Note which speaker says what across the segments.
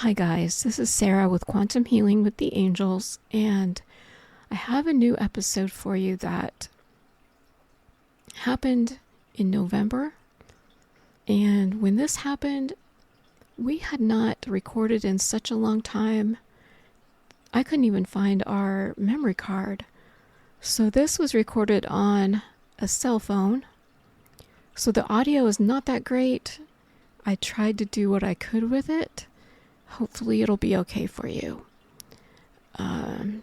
Speaker 1: Hi guys, this is Sarah with Quantum Healing with the Angels, and I have a new episode for you that happened in November. And when this happened, we had not recorded in such a long time. I couldn't even find our memory card. So this was recorded on a cell phone. So the audio is not that great. I tried to do what I could with it. Hopefully it'll be okay for you. And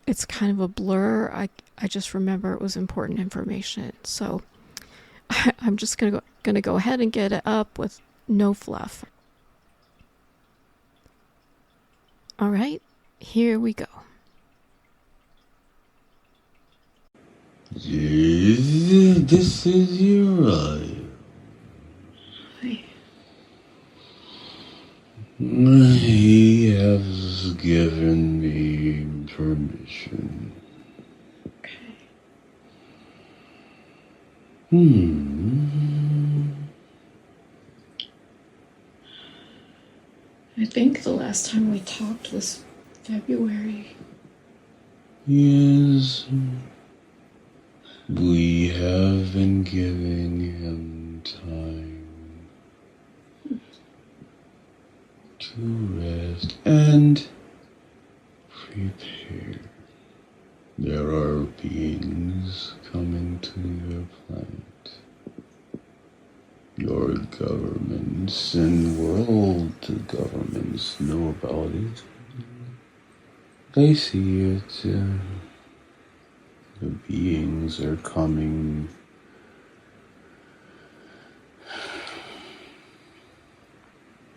Speaker 1: it's kind of a blur. I just remember it was important information. So I'm just gonna go ahead and get it up with no fluff. All right, here we go.
Speaker 2: This is your eye.
Speaker 1: Hi.
Speaker 2: He has given me permission.
Speaker 1: Okay. I think the last time we talked was February.
Speaker 2: Yes, we have been giving him time to rest and prepare. There are beings coming to your planet. Your governments and world governments know about it. They see it. The beings are coming.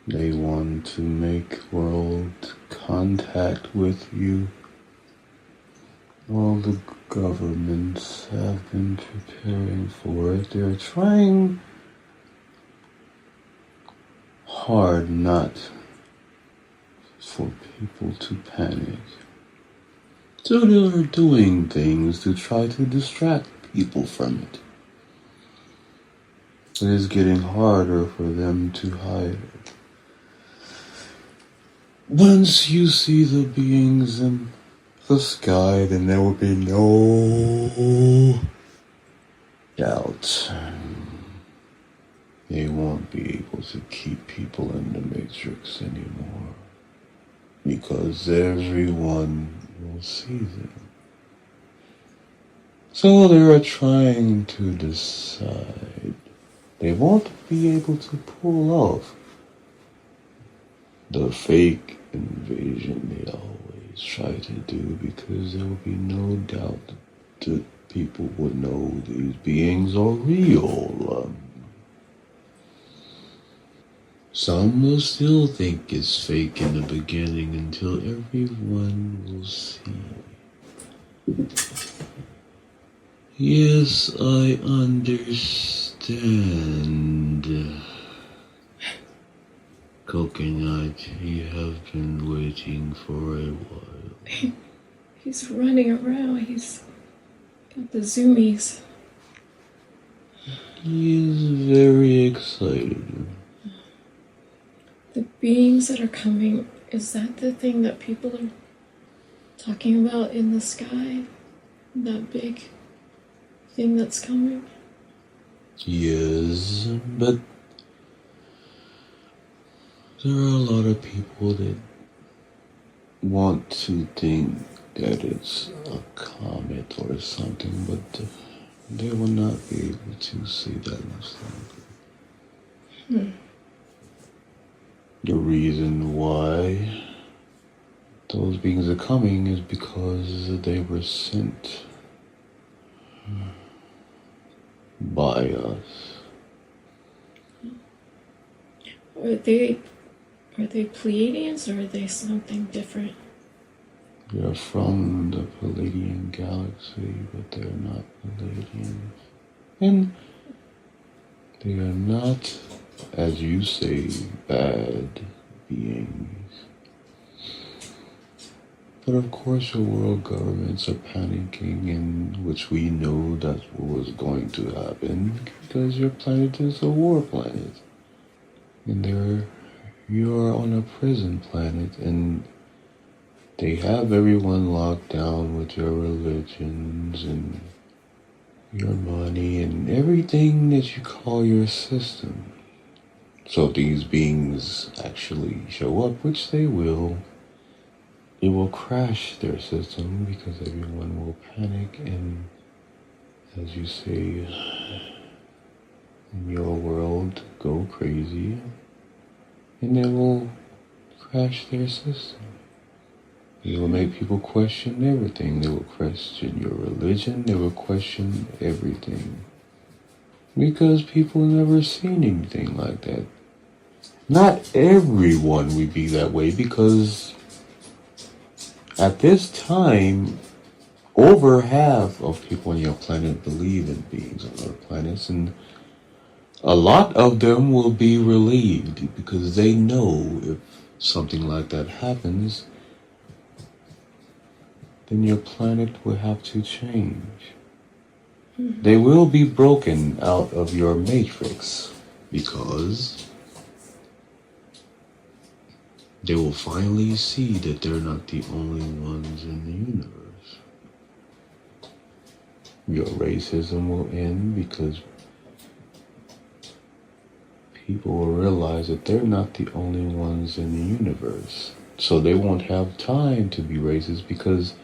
Speaker 2: They want to make world contact with you. All the governments have been preparing for it. They're trying hard not for people to panic. So they're doing things to try to distract people from it. It is getting harder for them to hide it. Once you see the beings in the sky, then there will be no doubt. They won't be able to keep people in the Matrix anymore, because everyone will see them. So they are trying to decide. They won't be able to pull off the fake invasion they always try to do, because there will be no doubt that people would know these beings are real. Some will still think it's fake in the beginning until everyone will see. Yes, I understand. Coconut, you have been waiting for a while.
Speaker 1: He's running around. He's got the zoomies.
Speaker 2: He is very excited.
Speaker 1: The beings that are coming, is that the thing that people are talking about in the sky? That big thing that's coming?
Speaker 2: Yes, but there are a lot of people that want to think that it's a comet or something, but they will not be able to see that much longer. The reason why those beings are coming is because they were sent by us.
Speaker 1: Are they Pleiadians, or are they something different?
Speaker 2: They're from the Palladian galaxy, but they're not Palladians. And they are not, as you say, bad beings. But of course the world governments are panicking, in which we know that's what was going to happen, because your planet is a war planet. and you're on a prison planet, and they have everyone locked down with your religions and your money and everything that you call your system. So if these beings actually show up, which they will, it will crash their system because everyone will panic and, as you say, in your world, go crazy, and it will crash their system. It will make people question everything. They will question your religion. They will question everything. Because people never seen anything like that. Not everyone would be that way, because at this time, over half of people on your planet believe in beings on other planets, and a lot of them will be relieved because they know if something like that happens, then your planet will have to change. They will be broken out of your matrix because they will finally see that they're not the only ones in the universe. Your racism will end because people will realize that they're not the only ones in the universe. So they won't have time to be racist, because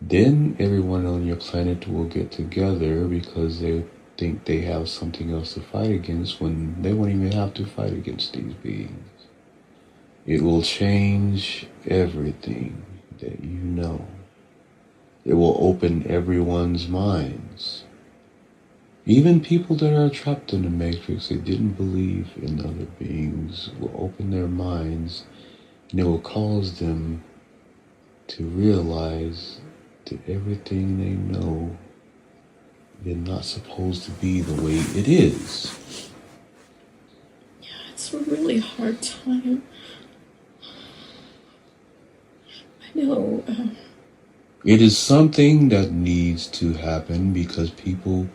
Speaker 2: then everyone on your planet will get together because they think they have something else to fight against when they won't even have to fight against these beings. It will change everything that you know. It will open everyone's minds. Even people that are trapped in the Matrix that didn't believe in other beings will open their minds, and it will cause them to realize that everything they know is not supposed to be the way it is.
Speaker 3: Yeah, it's a really hard time. I know.
Speaker 2: It is something that needs to happen because people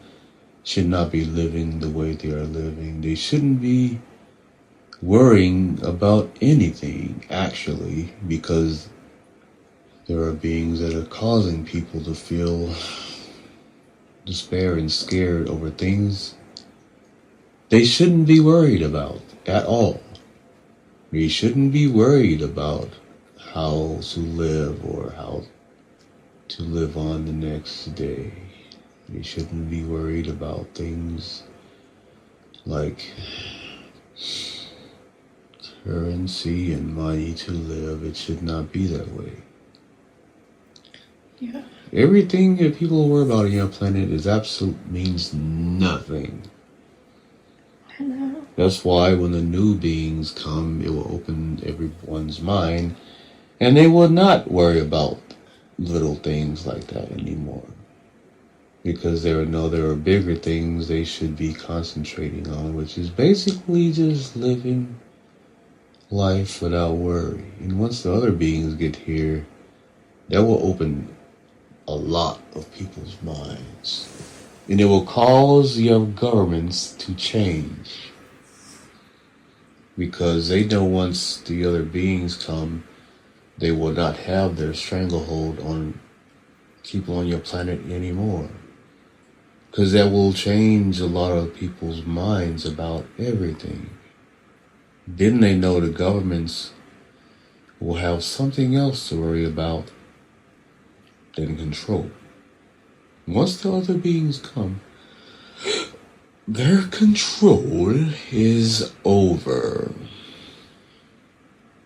Speaker 2: should not be living the way they are living. They shouldn't be worrying about anything, actually, because there are beings that are causing people to feel despair and scared over things they shouldn't be worried about at all. They shouldn't be worried about how to live or how to live on the next day. They shouldn't be worried about things like currency and money to live. It should not be that way.
Speaker 3: Yeah.
Speaker 2: Everything that people worry about on your planet means nothing.
Speaker 3: I know.
Speaker 2: That's why when the new beings come, it will open everyone's mind, and they will not worry about little things like that anymore. Because they know there are bigger things they should be concentrating on, which is basically just living life without worry. And once the other beings get here, that will open a lot of people's minds. And it will cause your governments to change. Because they know once the other beings come, they will not have their stranglehold on people on your planet anymore. Because that will change a lot of people's minds about everything. Then they know the governments will have something else to worry about than control. Once the other beings come, their control is over.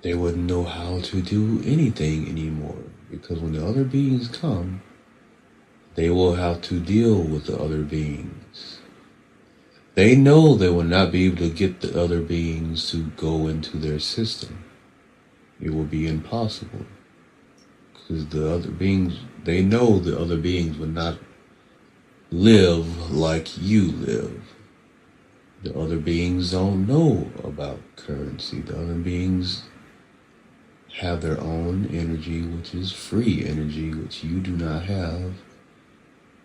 Speaker 2: They wouldn't know how to do anything anymore, because when the other beings come, they will have to deal with the other beings. They know they will not be able to get the other beings to go into their system. It will be impossible. Because the other beings, they know the other beings will not live like you live. The other beings don't know about currency. The other beings have their own energy, which is free energy, which you do not have.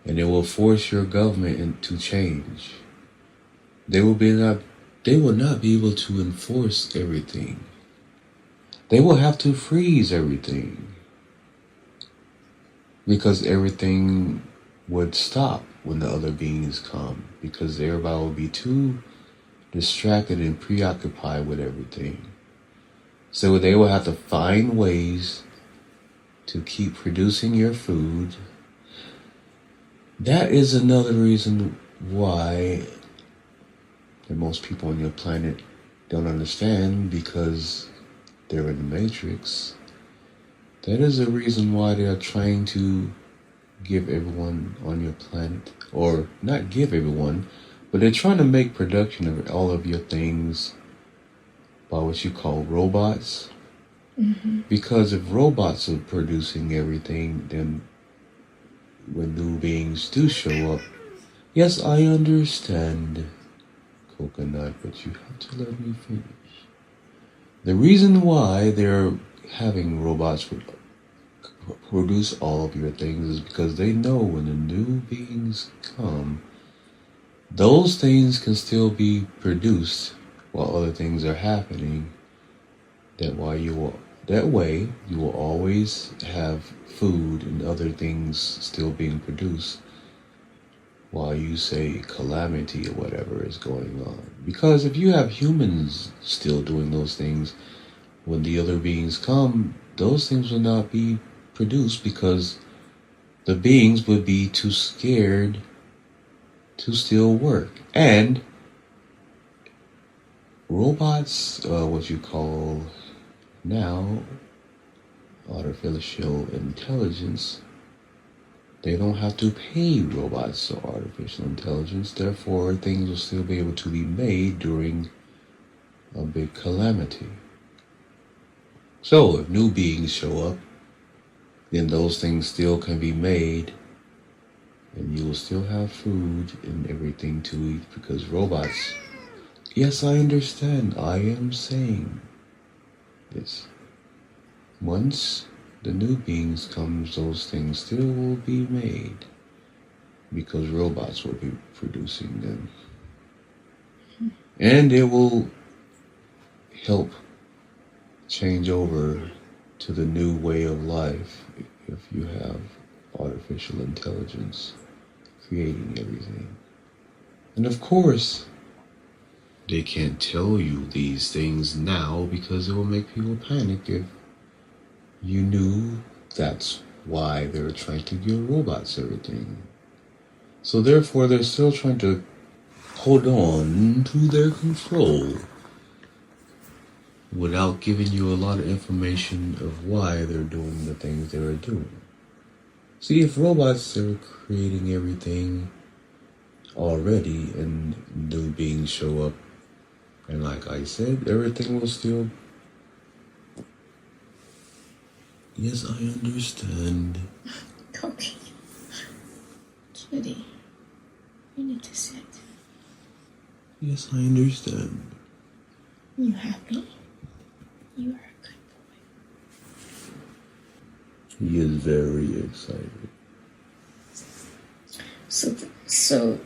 Speaker 2: And it will force your government to change. They will they will not be able to enforce everything. They will have to freeze everything. Because everything would stop when the other beings come. Because everybody will be too distracted and preoccupied with everything. So they will have to find ways to keep producing your food. That is another reason why that most people on your planet don't understand, because they're in the Matrix. That is a reason why they are trying to give everyone on your planet, or not give everyone, but they're trying to make production of all of your things by what you call robots.
Speaker 3: Mm-hmm.
Speaker 2: Because if robots are producing everything, then when new beings do show up, yes, I understand, Coconut, but you have to let me finish. The reason why they're having robots produce all of your things is because they know when the new beings come, those things can still be produced while other things are happening. That way you will always have food and other things still being produced while you say calamity or whatever is going on. Because if you have humans still doing those things, when the other beings come, those things will not be produced because the beings would be too scared to still work. And robots, what you call now artificial intelligence, they don't have to pay robots or artificial intelligence, therefore things will still be able to be made during a big calamity. So if new beings show up, then those things still can be made, and you will still have food and everything to eat, because robots, yes, I understand, I am saying this. Once the new beings comes, those things still will be made, because robots will be producing them. And it will help change over to the new way of life if you have artificial intelligence creating everything. And of course, they can't tell you these things now because it will make people panic if you knew that's why they're trying to give robots everything. So therefore, they're still trying to hold on to their control without giving you a lot of information of why they're doing the things they're doing. See, if robots are creating everything already and new beings show up, and like I said, everything will still... Yes, I understand.
Speaker 3: Okay. Kitty, you need to sit.
Speaker 2: Yes, I understand.
Speaker 3: You happy? You are a good boy.
Speaker 2: He is very excited.
Speaker 3: So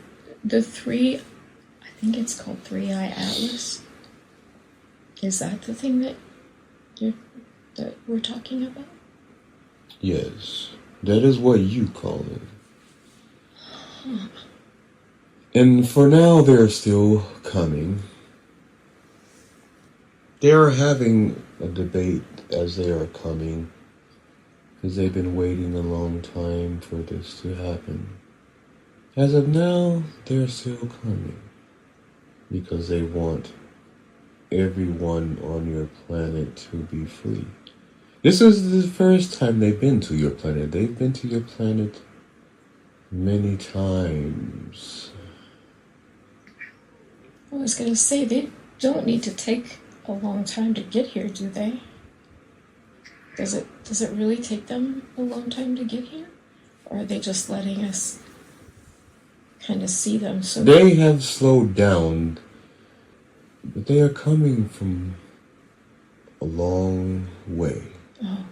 Speaker 3: the three, I think it's called 3iAtlas. Is that the thing that we're talking about?
Speaker 2: Yes, that is what you call it. And for now, they're still coming. They are having a debate as they are coming, because they've been waiting a long time for this to happen. As of now, they're still coming, because they want everyone on your planet to be free. This is the first time they've been to your planet. They've been to your planet many times.
Speaker 3: I was going to say, they don't need to take a long time to get here, do they? Does it really take them a long time to get here? Or are they just letting us kind of see them? So
Speaker 2: They have slowed down, but they are coming from a long way.
Speaker 3: Oh.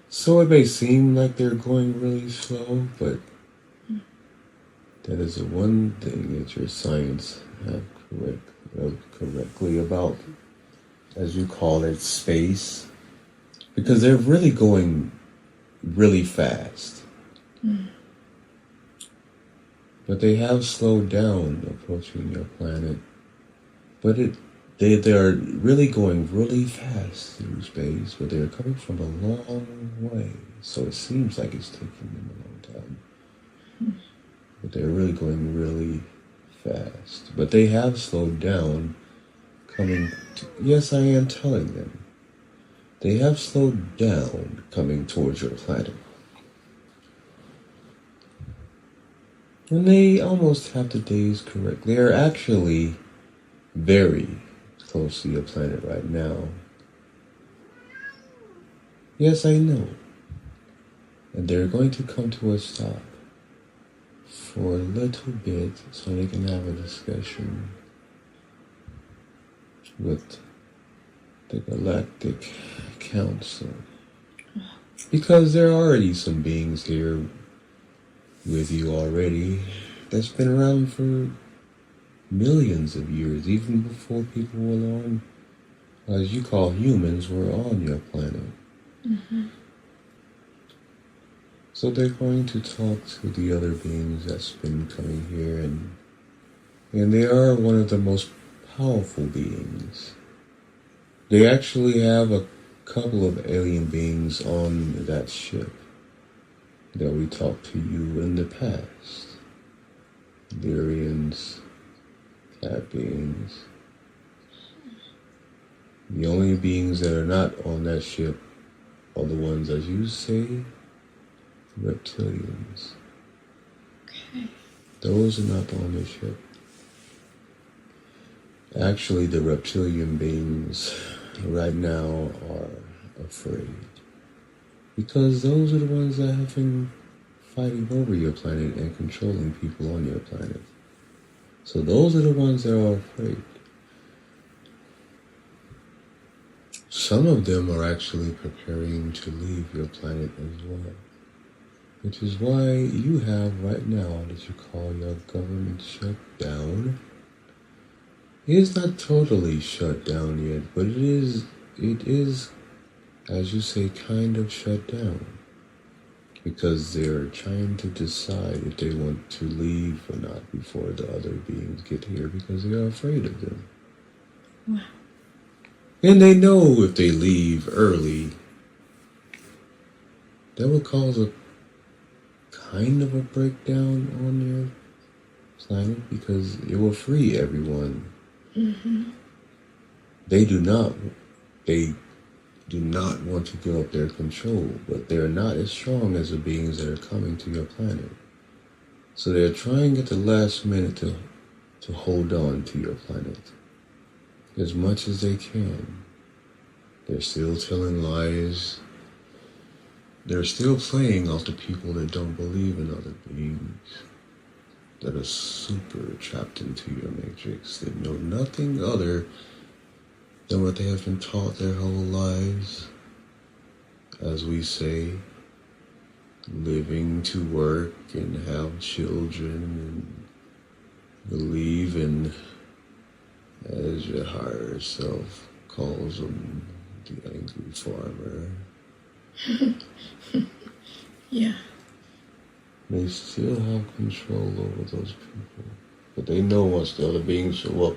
Speaker 2: So it may seem like they're going really slow, but that is the one thing that your science have correctly. correctly about, as you call it, space, because they're really going really fast. But they have slowed down approaching your planet. But they're really going really fast through space, but they're coming from a long way. So it seems like it's taking them a long time. But they're really going really fast. But they have slowed down yes, I am telling them. They have slowed down coming towards your planet. And they almost have the days correct. They are actually very close to your planet right now. Yes, I know. And they're going to come to a stop for a little bit so they can have a discussion with the Galactic Council. Because there are already some beings here with you already that's been around for millions of years, even before people were on, as you call humans, were on your planet. So they're going to talk to the other beings that's been coming here, and they are one of the most powerful beings. They actually have a couple of alien beings on that ship that we talked to you in the past. Lyrians, cat beings. The only beings that are not on that ship are the ones, as you say, reptilians.
Speaker 3: Okay.
Speaker 2: Those are not on the ship. Actually, the reptilian beings right now are afraid. Because those are the ones that have been fighting over your planet and controlling people on your planet. So those are the ones that are afraid. Some of them are actually preparing to leave your planet as well. Which is why you have right now that you call your government shut down. It is not totally shut down yet, but it is, as you say, kind of shut down. Because they're trying to decide if they want to leave or not before the other beings get here, because they are afraid of them.
Speaker 3: Wow.
Speaker 2: And they know if they leave early, that will cause a kind of a breakdown on your planet, because it will free everyone. They do not want to give up their control, but they're not as strong as the beings that are coming to your planet. So they're trying at the last minute to hold on to your planet as much as they can. They're still telling lies. They're still playing off the people that don't believe in other beings, that are super trapped into your matrix, that know nothing other than what they have been taught their whole lives. As we say, living to work and have children and believe in, as your higher self calls them, the angry farmer.
Speaker 3: Yeah.
Speaker 2: They still have control over those people. But they know once the other beings show up,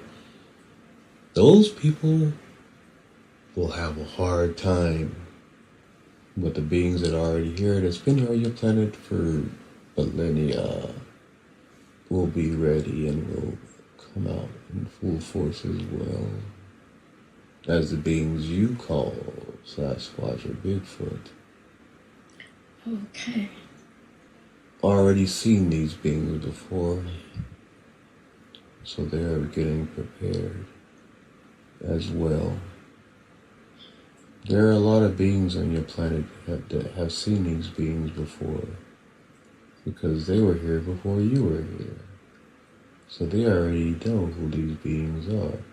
Speaker 2: those people will have a hard time with the beings that are already here, that's been here on your planet for millennia, will be ready and will come out in full force as well as the beings you call Sasquatch or Bigfoot.
Speaker 3: Okay.
Speaker 2: Already seen these beings before, so they're getting prepared as well. There are a lot of beings on your planet that have seen these beings before, because they were here before you were here. So they already know who these beings are.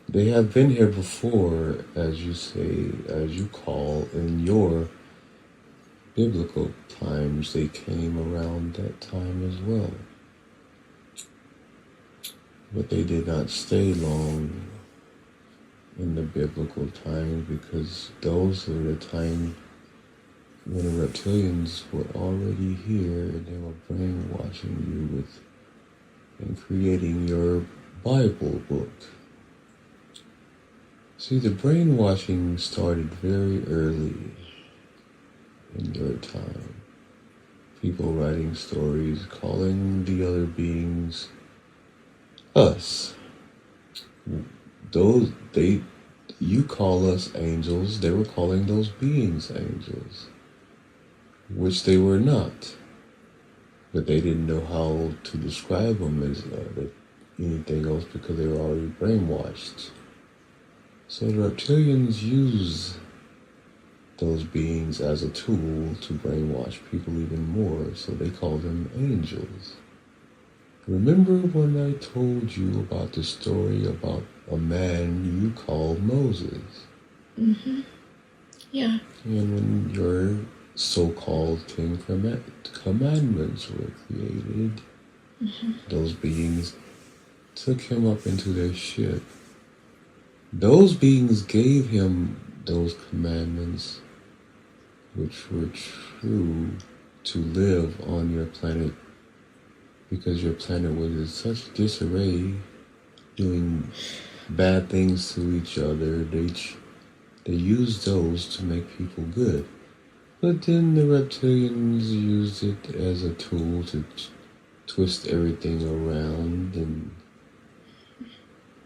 Speaker 2: They have been here before, as you say, as you call, in your biblical times. They came around that time as well. but they did not stay long in the biblical times, because those were the times when the reptilians were already here and they were brainwashing you with and creating your Bible book. See, the brainwashing started very early in your time. People writing stories, calling the other beings us. You call us angels, they were calling those beings angels, which they were not. But they didn't know how to describe them as anything else because they were already brainwashed. So the reptilians use those beings as a tool to brainwash people even more, so they call them angels. Remember when I told you about the story about a man you called Moses?
Speaker 3: Mm-hmm. Yeah.
Speaker 2: And when your so-called Ten Commandments were created, those beings took him up into their ship. Those beings gave him those commandments, which were true to live on your planet, because your planet was in such disarray, doing bad things to each other. They used those to make people good. But then the reptilians used it as a tool to twist everything around, and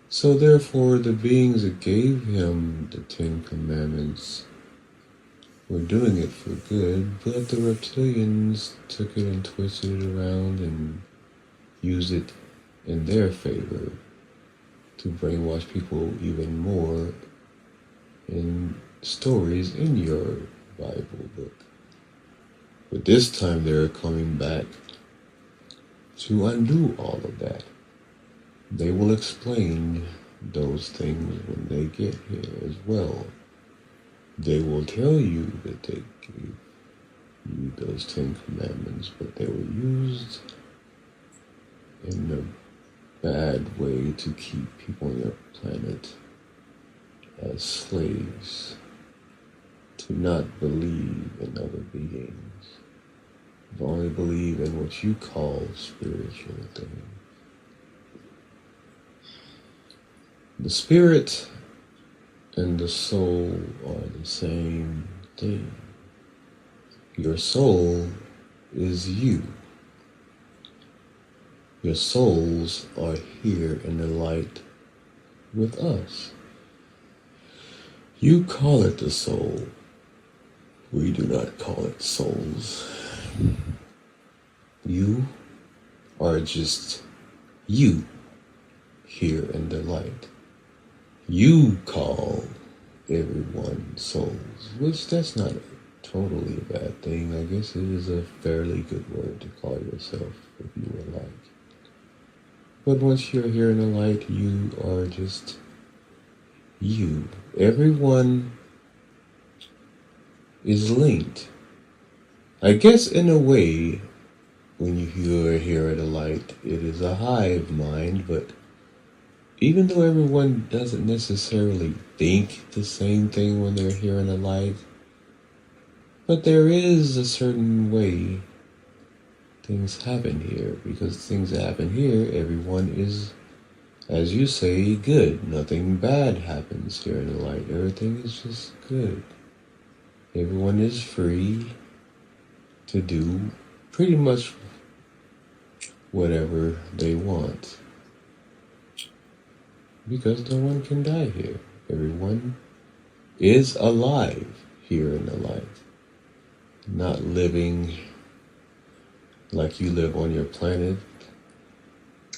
Speaker 2: so therefore the beings that gave him the Ten Commandments were doing it for good, but the reptilians took it and twisted it around and used it in their favor to brainwash people even more in stories in your Bible book. But this time they're coming back to undo all of that. They will explain those things when they get here as well. They will tell you that they gave you those 10 commandments, but they were used in a bad way to keep people on your planet as slaves, to not believe in other beings, but only believe in what you call spiritual things. The spirit and the soul are the same thing. Your soul is you. Your souls are here in the light with us. You call it the soul. We do not call it souls. You are just you here in the light. You call everyone souls, which that's not totally a bad thing. I guess it is a fairly good word to call yourself if you were light. But once you're here in the light, you are just you. Everyone is linked. I guess in a way, when you are here at the light, it is a hive mind, but even though everyone doesn't necessarily think the same thing when they're here in the light, but there is a certain way things happen here, because things that happen here, everyone is, as you say, good. Nothing bad happens here in the light. Everything is just good. Everyone is free to do pretty much whatever they want, because no one can die here. Everyone is alive here in the light, not living like you live on your planet.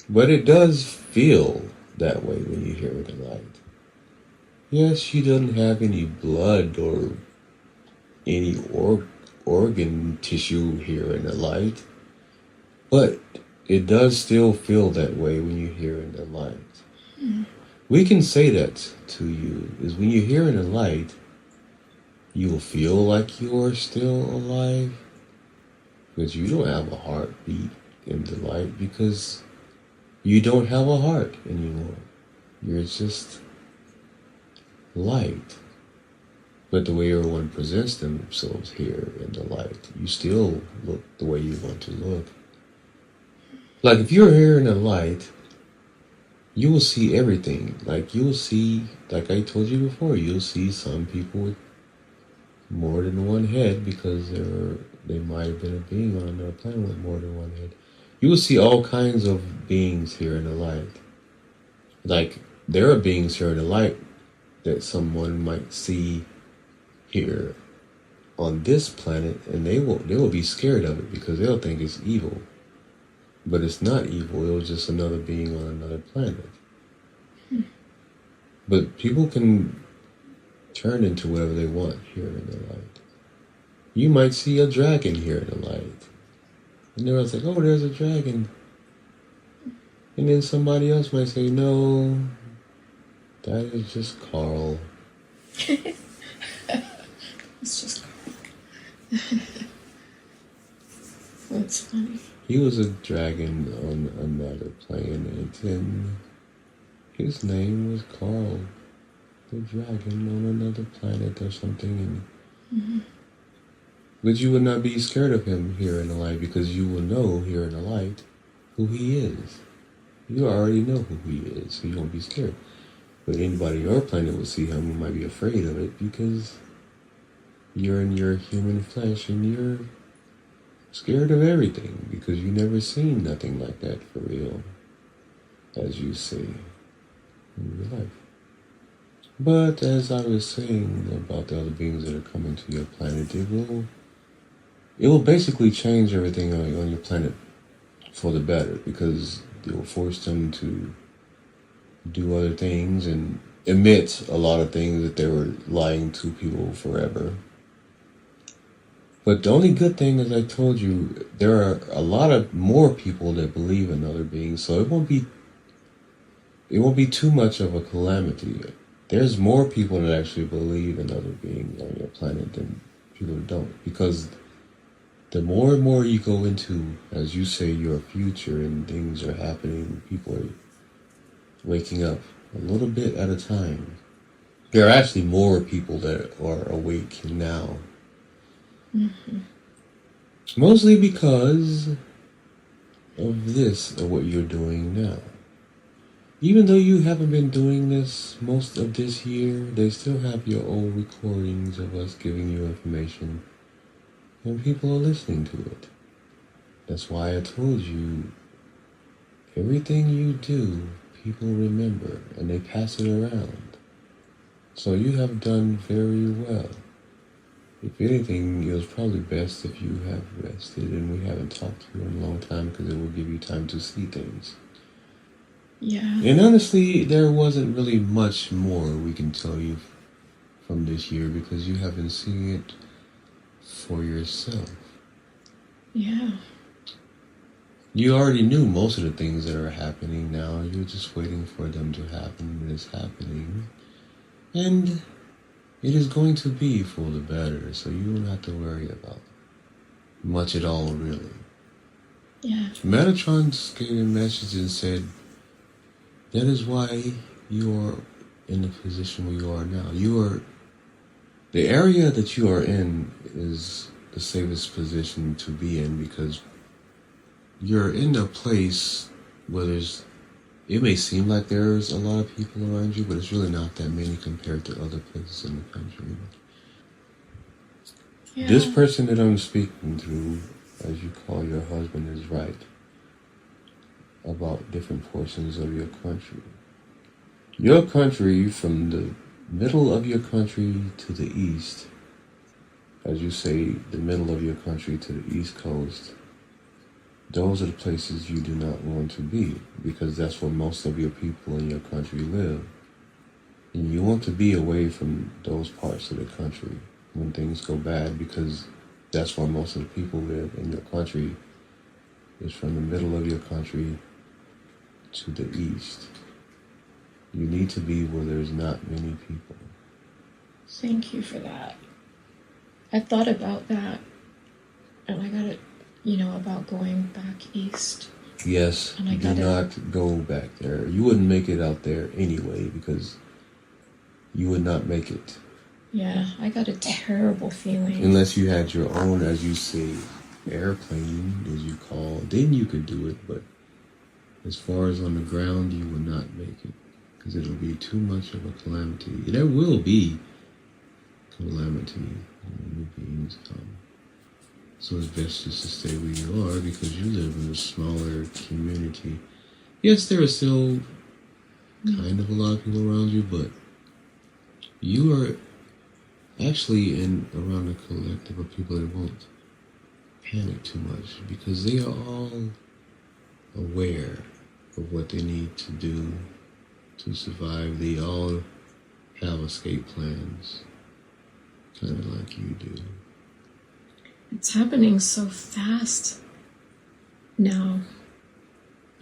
Speaker 2: But it does feel that way when you hear the light. Yes, you don't have any blood or any organ tissue here in the light, but it does still feel that way when you hear in the light. We can say that to you, is when you hear in the light, you'll feel like you're still alive, because you don't have a heartbeat in the light, because You don't have a heart anymore. You're just light. But the way everyone presents themselves here in the light, you still look the way you want to look. Like if you're here in the light, you will see everything. Like you will see, like I told you before, you'll see some people with more than one head because they might have been a being on another planet with more than one head. You will see all kinds of beings here in the light. Like there are beings here in the light that someone might see here on this planet, and they will be scared of it because they'll think it's evil. But it's not evil. It was just another being on another planet. But people can turn into whatever they want here in the light. You might see a dragon here in the light. And everyone's like, oh, there's a dragon. And then somebody else might say, no, that is just Carl.
Speaker 3: It's just that's funny.
Speaker 2: He was a dragon on another planet, and his name was Carl, the dragon on another planet or something. And but you would not be scared of him here in the light because you will know here in the light who he is. You already know who he is, so you won't be scared. But anybody on your planet will see him who might be afraid of it because you're in your human flesh and you're scared of everything because you never seen nothing like that for real, as you say in your life. But as I was saying about the other beings that are coming to your planet, it will basically change everything on your planet for the better because it will force them to do other things and admit a lot of things that they were lying to people forever. But the only good thing, as I told you, there are a lot of more people that believe in other beings, so it won't be too much of a calamity. There's more people that actually believe in other beings on your planet than people that don't, because the more and more you go into, as you say, your future and things are happening, people are waking up a little bit at a time. There are actually more people that are awake now. Mostly because of what you're doing now. Even though you haven't been doing this most of this year, they still have your old recordings of us giving you information, and people are listening to it. That's why I told you, everything you do, people remember, and they pass it around. So you have done very well. If anything, it was probably best if you have rested and we haven't talked to you in a long time because it will give you time to see things.
Speaker 3: Yeah.
Speaker 2: And honestly, there wasn't really much more we can tell you from this year because you haven't seen it for yourself.
Speaker 3: Yeah.
Speaker 2: You already knew most of the things that are happening now. You're just waiting for them to happen, and it's happening. And it is going to be for the better, so you don't have to worry about much at all, really.
Speaker 3: Yeah.
Speaker 2: Metatron gave a message and said, that is why you are in the position where you are now. The area that you are in is the safest position to be in because you're in a place where it may seem like there's a lot of people around you, but it's really not that many compared to other places in the country.
Speaker 3: Yeah.
Speaker 2: This person that I'm speaking to, as you call your husband, is right about different portions of your country. Your country, from the middle of your country to the east, as you say, the middle of your country to the east coast, those are the places you do not want to be because that's where most of your people in your country live. And you want to be away from those parts of the country when things go bad because that's where most of the people live in your country, is from the middle of your country to the east. You need to be where there's not many people.
Speaker 3: Thank you for that. I thought about that, and I got it, about going back east.
Speaker 2: Yes,
Speaker 3: And I
Speaker 2: do
Speaker 3: gotta,
Speaker 2: not go back there. You wouldn't make it out there anyway because you would not make it.
Speaker 3: yeah, I got a terrible feeling.
Speaker 2: Unless you had your own, as you say, airplane, as you call, then you could do it. But as far as on the ground, you would not make it because it'll be too much of a calamity. There will be calamity when new beings come. So it's best just to stay where you are because you live in a smaller community. Yes, there are still kind of a lot of people around you, but you are actually in around a collective of people that won't panic too much because they are all aware of what they need to do to survive. They all have escape plans, kind of like you do.
Speaker 3: It's happening so fast now.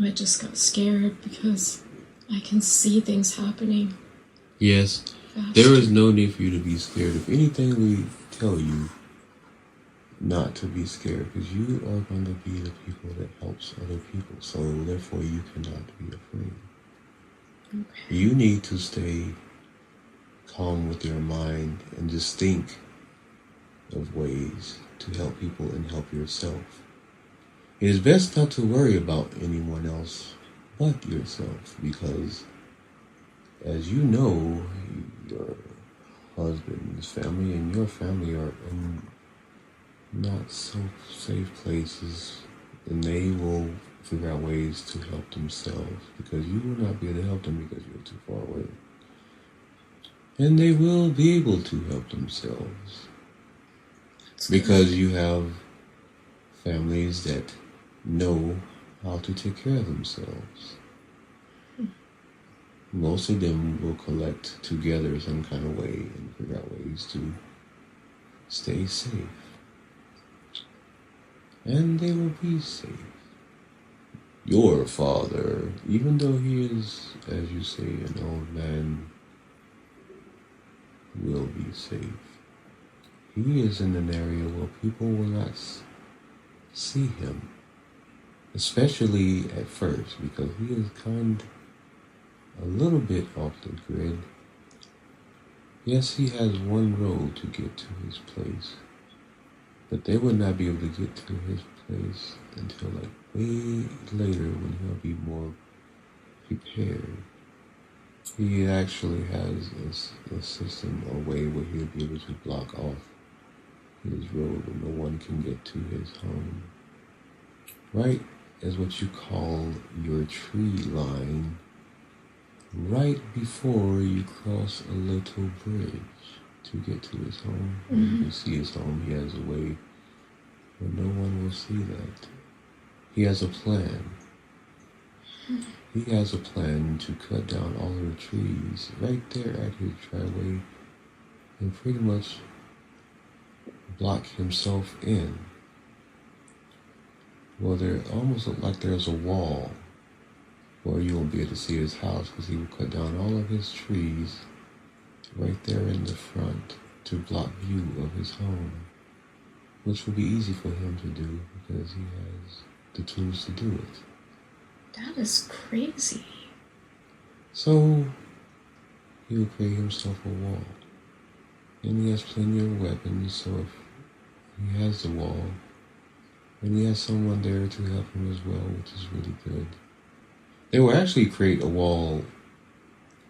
Speaker 3: I just got scared because I can see things happening
Speaker 2: Yes,
Speaker 3: fast.
Speaker 2: there is no need for you to be scared. If anything, we tell you not to be scared because you are going to be the people that helps other people. So therefore, you cannot be afraid.
Speaker 3: Okay.
Speaker 2: You need to stay calm with your mind and just think of ways to help people and help yourself. It is best not to worry about anyone else but yourself because, as you know, your husband's family and your family are in not so safe places, and they will figure out ways to help themselves because you will not be able to help them because you're too far away. And they will be able to help themselves because you have families that know how to take care of themselves. Most of them will collect together some kind of way and figure out ways to stay safe. And they will be safe. Your father, even though he is, as you say, an old man, will be safe. He is in an area where people will not see him, especially at first, because he is kind a little bit off the grid. Yes, he has one road to get to his place, but they would not be able to get to his place until like way later when he'll be more prepared. He actually has a system, a way where he'll be able to block off his road and no one can get to his home. Right as what you call your tree line, right before you cross a little bridge to get to his home. You can see his home. He has a way where no one will see that. He has a plan. He has a plan to cut down all of the trees right there at his driveway and pretty much block himself in. Well, there almost look like there's a wall where you won't be able to see his house because he will cut down all of his trees right there in the front to block view of his home, which will be easy for him to do because he has the tools to do it.
Speaker 3: That is crazy.
Speaker 2: So he will create himself a wall. And he has plenty of weapons, so if he has the wall, and he has someone there to help him as well, which is really good. They will actually create a wall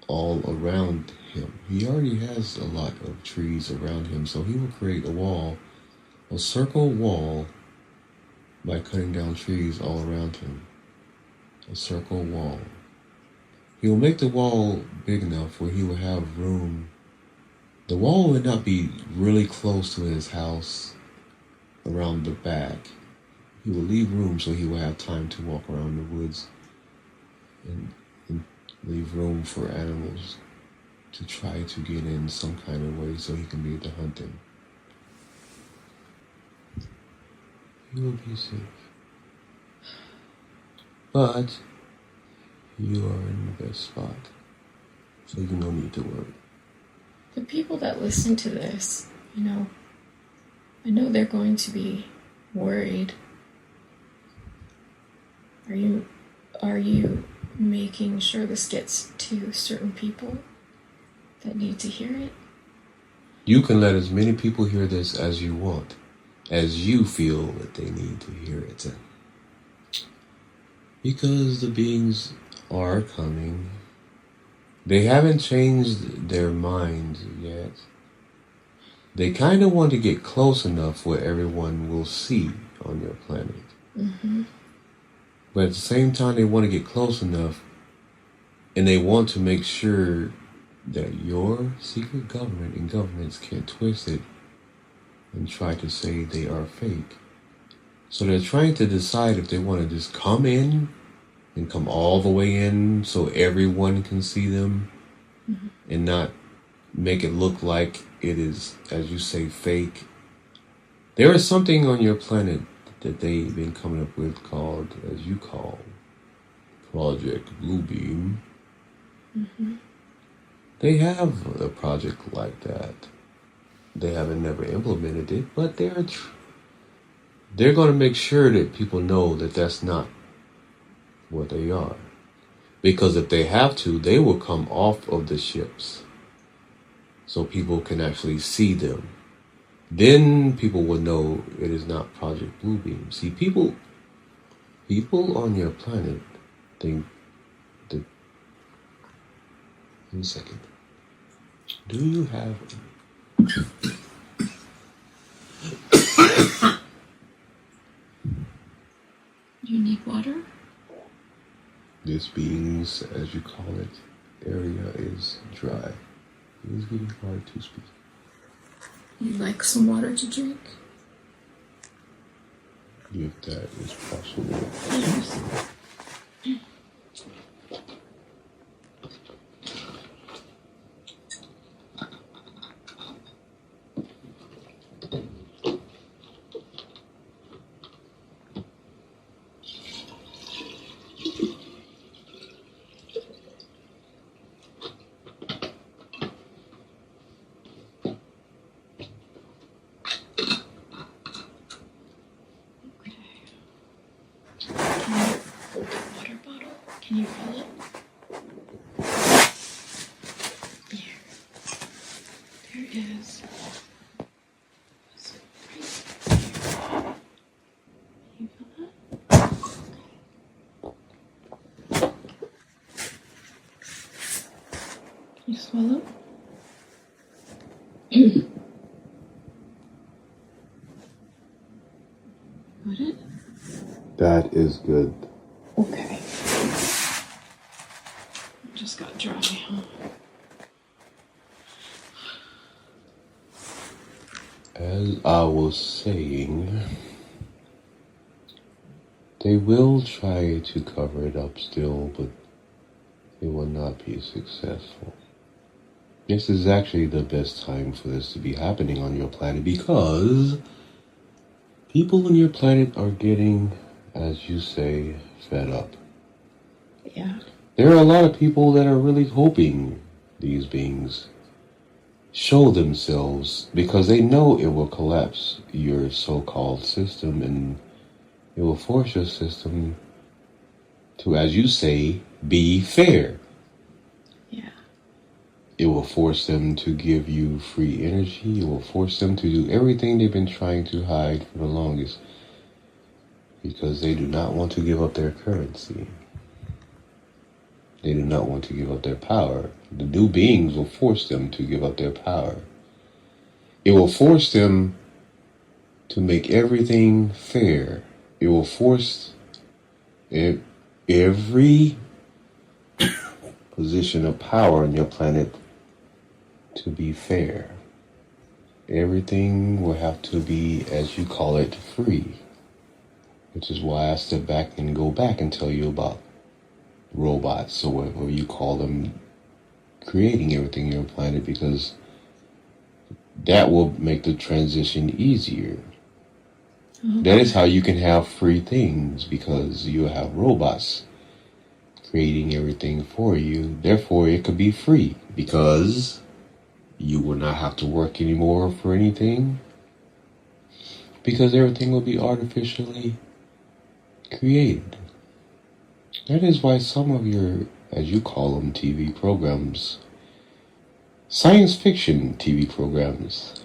Speaker 2: all around him. He already has a lot of trees around him, so he will create a wall, a circle wall, by cutting down trees all around him. A circle wall. He will make the wall big enough where he will have room. The wall would not be really close to his house around the back. He will leave room so he will have time to walk around the woods and leave room for animals to try to get in some kind of way so he can be able to hunt them. He will be safe. But you are in the best spot, so you no need to worry.
Speaker 3: The people that listen to this, I know they're going to be worried. Are you making sure this gets to certain people that need to hear it?
Speaker 2: You can let as many people hear this as you want, as you feel that they need to hear it. Because the beings are coming. They haven't changed their minds yet. They kind of want to get close enough where everyone will see on your planet.
Speaker 3: Mm-hmm.
Speaker 2: But at the same time, they want to get close enough, and they want to make sure that your secret government and governments can't twist it and try to say they are fake. So they're trying to decide if they want to just come in and come all the way in so everyone can see them,
Speaker 3: Mm-hmm.
Speaker 2: and not make it look like it is, as you say, fake. There is something on your planet that they've been coming up with called, as you call, Project Bluebeam.
Speaker 3: Mm-hmm.
Speaker 2: They have a project like that. They haven't never implemented it, but they're going to make sure that people know that that's not what they are. Because if they have to, they will come off of the ships so people can actually see them. Then people will know it is not Project Bluebeam. See, people on your planet think that... Wait a second. Do you have...
Speaker 3: Do you need water?
Speaker 2: This being's, as you call it, area is dry. It is getting hard to speak.
Speaker 3: You'd like some water to drink?
Speaker 2: If that is possible.
Speaker 3: Yes. Can you fill it? Here. There is. Can you feel that? Okay. Can you swallow? Got it?
Speaker 2: That is good.
Speaker 3: Okay. Just got dry, huh?
Speaker 2: As I was saying, they will try to cover it up still, but they will not be successful. This is actually the best time for this to be happening on your planet because people on your planet are getting, as you say, fed up.
Speaker 3: Yeah.
Speaker 2: There are a lot of people that are really hoping these beings show themselves because they know it will collapse your so-called system and it will force your system to, as you say, be fair.
Speaker 3: Yeah.
Speaker 2: It will force them to give you free energy. It will force them to do everything they've been trying to hide for the longest because they do not want to give up their currency. They do not want to give up their power. The new beings will force them to give up their power. It will force them to make everything fair. It will force every position of power on your planet to be fair. Everything will have to be, as you call it, free. Which is why I step back and go back and tell you about robots or whatever you call them, creating everything on your planet, because that will make the transition easier.
Speaker 3: Okay.
Speaker 2: That is how you can have free things, because you have robots creating everything for you. Therefore, it could be free because you will not have to work anymore for anything, because everything will be artificially created. That is why some of your, as you call them, TV programs, science fiction TV programs,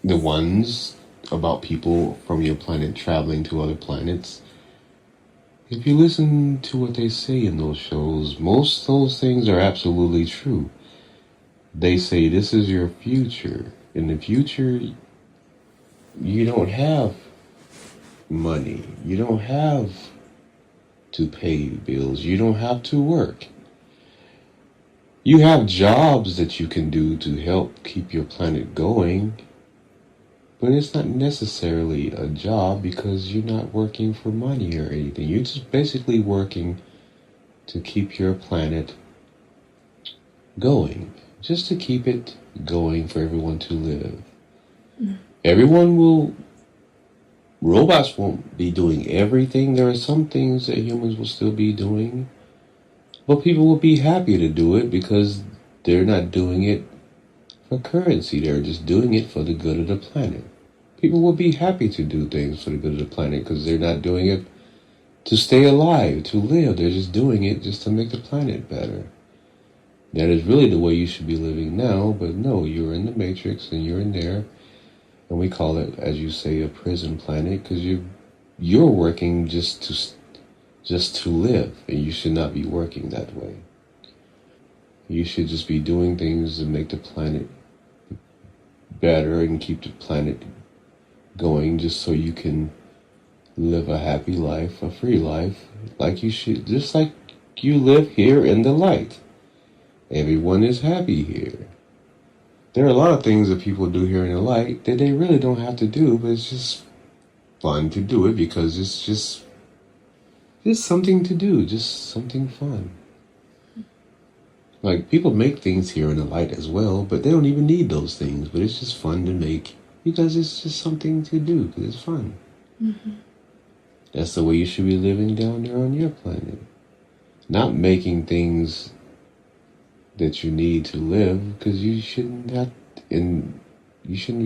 Speaker 2: the ones about people from your planet traveling to other planets, if you listen to what they say in those shows, most of those things are absolutely true. They say this is your future. In the future, you don't have money. You don't have to pay bills. You don't have to work. You have jobs that you can do to help keep your planet going, but it's not necessarily a job because you're not working for money or anything. You're just basically working to keep your planet going, just to keep it going for everyone to live. Everyone will, robots won't be doing everything. There are some things that humans will still be doing, but people will be happy to do it because they're not doing it for currency. They're just doing it for the good of the planet. People will be happy to do things for the good of the planet because they're not doing it to stay alive, to live. They're just doing it just to make the planet better. That is really the way you should be living now, but no, you're in the Matrix and you're in there, and we call it, as you say, a prison planet because you're working just to live, and you should not be working that way. You should just be doing things to make the planet better and keep the planet going just so you can live a happy life, a free life, like you should, just like you live here in the light. Everyone is happy here. There are a lot of things that people do here in the light that they really don't have to do, but it's just fun to do it because it's just something to do, just something fun. Like, people make things here in the light as well, but they don't even need those things, but it's just fun to make because it's just something to do, because it's fun. That's the way you should be living down there on your planet. Not making things that you need to live, because you shouldn't be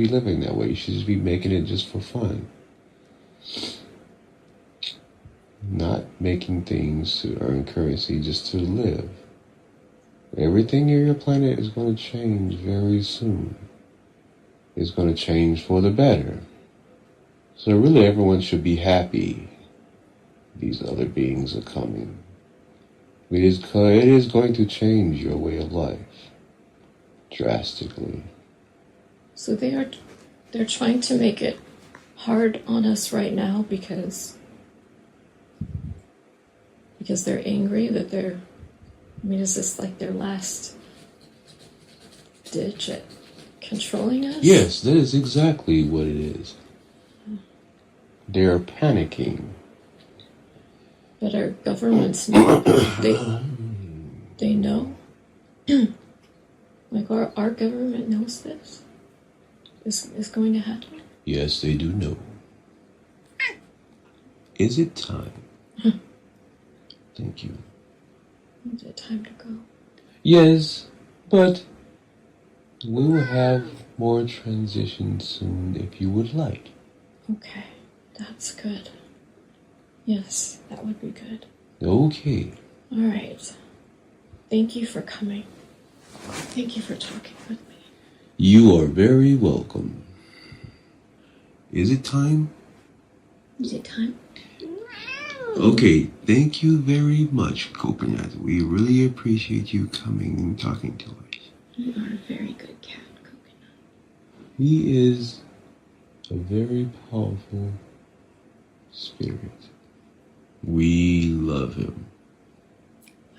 Speaker 2: living that way. You should just be making it just for fun. Not making things to earn currency just to live. Everything in your planet is going to change very soon. It's going to change for the better. So really everyone should be happy these other beings are coming. It is going to change your way of life drastically.
Speaker 3: So they're trying to make it hard on us right now because they're angry that is this like their last ditch at controlling us?
Speaker 2: Yes, that is exactly what it is. They're panicking.
Speaker 3: But our governments know. They know. Like our government knows this is going to happen.
Speaker 2: Yes, they do know. Is it time? Thank you.
Speaker 3: Is it time to go?
Speaker 2: Yes, but we will have more transitions soon if you would like.
Speaker 3: Okay, that's good. Yes, that would be good.
Speaker 2: Okay.
Speaker 3: All right. Thank you for coming. Thank you for talking with me.
Speaker 2: You are very welcome. Is it time?
Speaker 3: Is it time?
Speaker 2: Okay, thank you very much, Coconut. We really appreciate you coming and talking to us.
Speaker 3: You are a very good cat, Coconut.
Speaker 2: He is a very powerful spirit. We love him.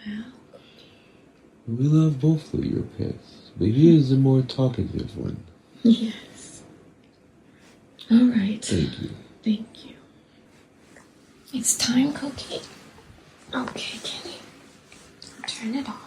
Speaker 3: Wow.
Speaker 2: We love both of your pets, but he is the more talkative one.
Speaker 3: Yes. All right.
Speaker 2: Thank you.
Speaker 3: Thank you. It's time, Cookie. Okay, Kitty. Turn it off.